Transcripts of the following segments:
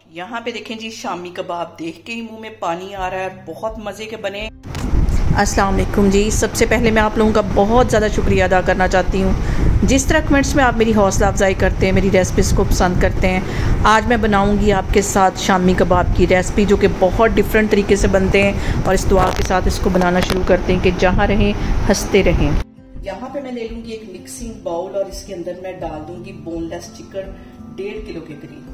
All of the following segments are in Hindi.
यहाँ पे देखें जी, शामी कबाब देख के ही मुंह में पानी आ रहा है, बहुत मज़े के बने। अस्सलाम वालेकुम जी। सबसे पहले मैं आप लोगों का बहुत ज़्यादा शुक्रिया अदा करना चाहती हूँ। जिस तरह कमेंट्स में आप मेरी हौसला अफजाई करते हैं, मेरी रेसिपीज़ को पसंद करते हैं। आज मैं बनाऊँगी आपके साथ शामी कबाब की रेसिपी, जो कि बहुत डिफरेंट तरीके से बनते हैं। और इस दुआ के साथ इसको बनाना शुरू करते हैं कि जहाँ रहें हंसते रहें। यहाँ पे मैं ले लूँगी एक मिक्सिंग बाउल और इसके अंदर मैं डाल दूँगी बोनलेस चिकन 1.5 किलो के करीब।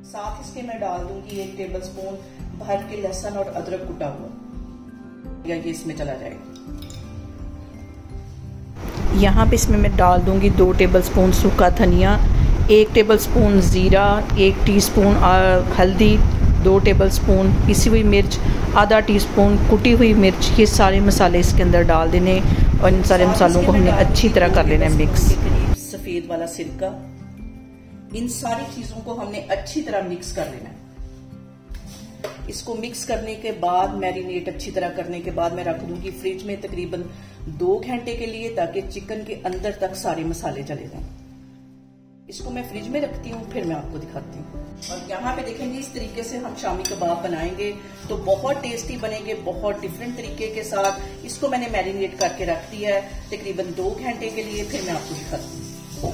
साथ इसके मैं डाल दूंगी 1 टेबलस्पून भर के लहसुन और अदरक कुटा हुआ, ये इसमें चला जाएगा। यहाँ पे इसमें मैं डाल दूंगी 2 टेबलस्पून सूखा धनिया, 1 टेबलस्पून जीरा, 1 टीस्पून हल्दी, 2 टेबलस्पून पिसी हुई मिर्च, आधा टीस्पून कुटी हुई मिर्च। ये सारे मसाले इसके अंदर डाल देने और इन सारे मसालों को हमने अच्छी तरह कर लेना है मिक्स। सफेद वाला सिरका, इन सारी चीजों को हमने अच्छी तरह मिक्स कर लेना है। इसको मिक्स करने के बाद, मैरिनेट अच्छी तरह करने के बाद मैं रख दूंगी फ्रिज में तकरीबन 2 घंटे के लिए, ताकि चिकन के अंदर तक सारे मसाले चले जाएं। इसको मैं फ्रिज में रखती हूँ, फिर मैं आपको दिखाती हूँ। और यहाँ पे देखेंगे, इस तरीके से हम शामी कबाब बनाएंगे तो बहुत टेस्टी बनेंगे, बहुत डिफरेंट तरीके के साथ। इसको मैंने मैरिनेट करके रख दिया है तकरीबन 2 घंटे के लिए, फिर मैं आपको दिखाती हूँ।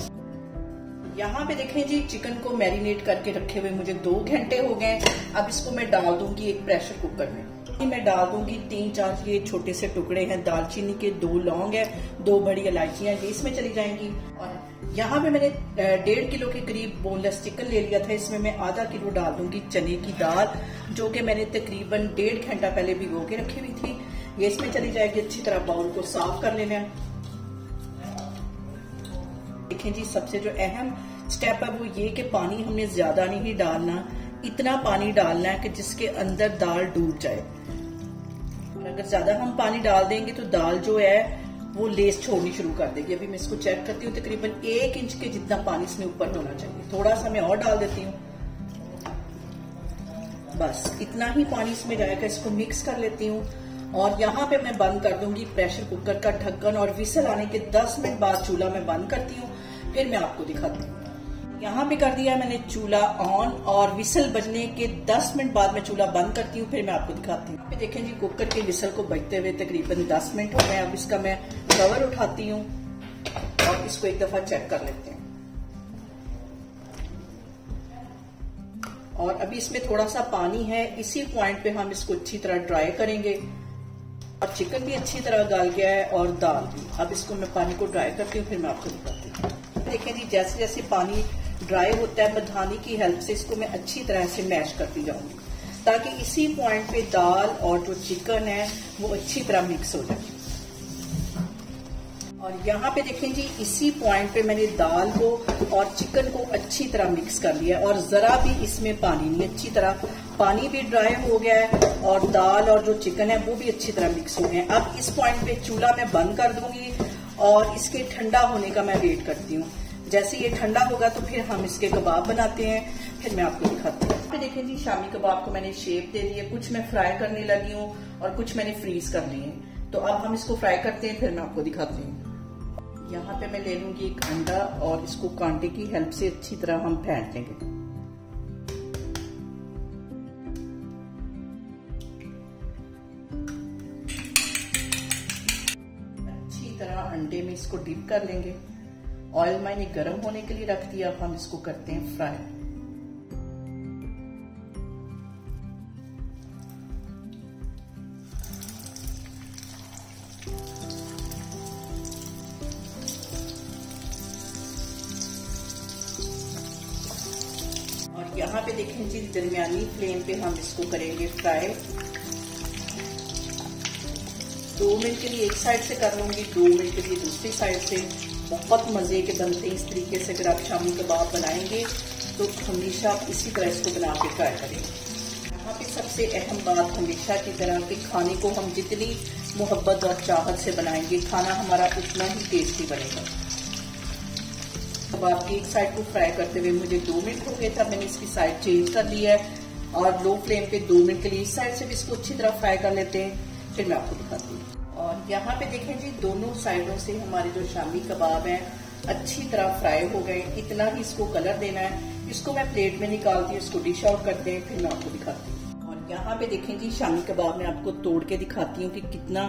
यहाँ पे देखें जी, चिकन को मैरिनेट करके रखे हुए मुझे 2 घंटे हो गए। अब इसको मैं डाल दूंगी एक प्रेशर कुकर में। मैं डाल दूंगी 3-4 ये छोटे से टुकड़े हैं दालचीनी के, 2 लौंग है, 2 बड़ी इलायचियां, ये इसमें चली जाएंगी। और यहाँ पे मैंने 1.5 किलो के करीब बोनलेस चिकन ले लिया था। इसमें मैं आधा किलो डाल दूंगी चने की दाल, जो कि मैंने तकरीबन 1.5 घंटा पहले भिगो के रखी हुई थी। ये इसमें चली जाएगी। अच्छी तरह बाउल को साफ कर लेना है। देखें जी, सबसे जो अहम स्टेप है वो ये कि पानी हमने ज्यादा नहीं डालना, इतना पानी डालना है कि जिसके अंदर दाल डूब जाए। और अगर ज्यादा हम पानी डाल देंगे तो दाल जो है वो लेस छोड़नी शुरू कर देगी। अभी मैं इसको चेक करती हूँ, तकरीबन 1 इंच के जितना पानी इसमें ऊपर होना चाहिए। थोड़ा सा मैं और डाल देती हूँ, बस इतना ही पानी इसमें जाएगा। इसको मिक्स कर लेती हूँ और यहाँ पे मैं बंद कर दूंगी प्रेशर कुकर का ढक्कन, और विसल आने के 10 मिनट बाद चूल्हा में बंद करती हूँ, फिर मैं आपको दिखाती हूँ। यहाँ पे कर दिया मैंने चूल्हा ऑन, और विसल बजने के 10 मिनट बाद मैं चूल्हा बंद करती हूँ, फिर मैं आपको दिखाती हूँ। यहाँ पे देखें जी, कुकर के विसल को बजते हुए तकरीबन 10 मिनट हो गए। अब इसका मैं कवर उठाती हूँ और इसको एक दफा चेक कर लेते हैं। और अभी इसमें थोड़ा सा पानी है, इसी पॉइंट पे हम इसको अच्छी तरह ड्राई करेंगे। और चिकन भी अच्छी तरह गल गया है और दाल भी। अब इसको मैं पानी को ड्राई करती हूँ, फिर मैं आपको दिखाती हूँ। देखें जी, जैसे जैसे पानी ड्राई होता है, मधानी की हेल्प से इसको मैं अच्छी तरह से मैश करती जाऊंगी, ताकि इसी पॉइंट पे दाल और जो चिकन है वो अच्छी तरह मिक्स हो जाए। और यहाँ पे देखें जी, इसी पॉइंट पे मैंने दाल को और चिकन को अच्छी तरह मिक्स कर लिया, और जरा भी इसमें पानी नहीं, अच्छी तरह पानी भी ड्राई हो गया है और दाल और जो चिकन है वो भी अच्छी तरह मिक्स हो गए। अब इस पॉइंट पे चूल्हा मैं बंद कर दूंगी और इसके ठंडा होने का मैं वेट करती हूँ। जैसे ये ठंडा होगा तो फिर हम इसके कबाब बनाते हैं, फिर मैं आपको दिखाती हूँ। पे देखें जी, शामी कबाब को मैंने शेप दे दी है। कुछ मैं फ्राई करने लगी हूँ और कुछ मैंने फ्रीज कर लिए हैं। तो अब हम इसको फ्राई करते हैं, फिर मैं आपको दिखाती हूँ। यहाँ पे मैं ले लूंगी एक अंडा और इसको कांटे की हेल्प से अच्छी तरह हम फेंट लेंगे। अच्छी तरह अंडे में इसको डिप कर लेंगे। ऑयल मैंने गर्म होने के लिए रख दिया, अब हम इसको करते हैं फ्राई। और यहाँ पे देखें जी, दरमियानी फ्लेम पे हम इसको करेंगे फ्राई। 2 मिनट के लिए एक साइड से कर लूंगी, 2 मिनट के लिए दूसरी साइड से। बहुत मजे के बनते हैं इस तरीके से। अगर आप शामी कबाब बनाएंगे तो हमेशा आप इसी तरह इसको बना के ट्राई करें। यहाँ पे सबसे अहम बात, हमेशा की तरह कि खाने को हम जितनी मोहब्बत और चाहत से बनाएंगे, खाना हमारा उतना ही टेस्टी बनेगा। कबाब की एक साइड को फ्राई करते हुए मुझे 2 मिनट हो गए था, मैंने इसकी साइड चेंज कर ली है और लो फ्लेम पे 2 मिनट के लिए इस साइड से भी इसको अच्छी तरह फ्राई कर लेते हैं, फिर मैं आपको दिखाती हूँ। और यहाँ पे देखें जी, दोनों साइडों से हमारे जो शामी कबाब हैं अच्छी तरह फ्राई हो गए, इतना ही इसको कलर देना है। इसको मैं प्लेट में निकालती हूँ, इसको डिश आउट करते हैं, फिर मैं आपको दिखाती हूँ। और यहाँ पे देखें जी शामी कबाब मैं आपको तोड़ के दिखाती हूँ कि कितना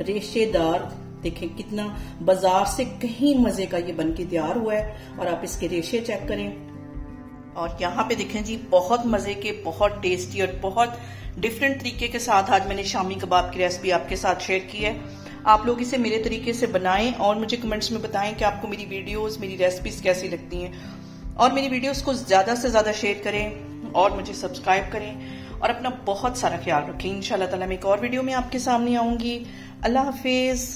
रेशेदार, देखें कितना बाजार से कहीं मजे का ये बन के तैयार हुआ है। और आप इसके रेशे चेक करें। और यहाँ पे देखें जी बहुत मजे के, बहुत टेस्टी और बहुत डिफरेंट तरीके के साथ आज मैंने शामी कबाब की रेसिपी आपके साथ शेयर की है। आप लोग इसे मेरे तरीके से बनाएं और मुझे कमेंट्स में बताएं कि आपको मेरी वीडियोस, मेरी रेसिपीज कैसी लगती हैं। और मेरी वीडियोस को ज्यादा से ज्यादा शेयर करें और मुझे सब्सक्राइब करें और अपना बहुत सारा ख्याल रखें। इंशाल्लाह ताला मैं एक और वीडियो में आपके सामने आऊंगी। अल्लाह हाफिज।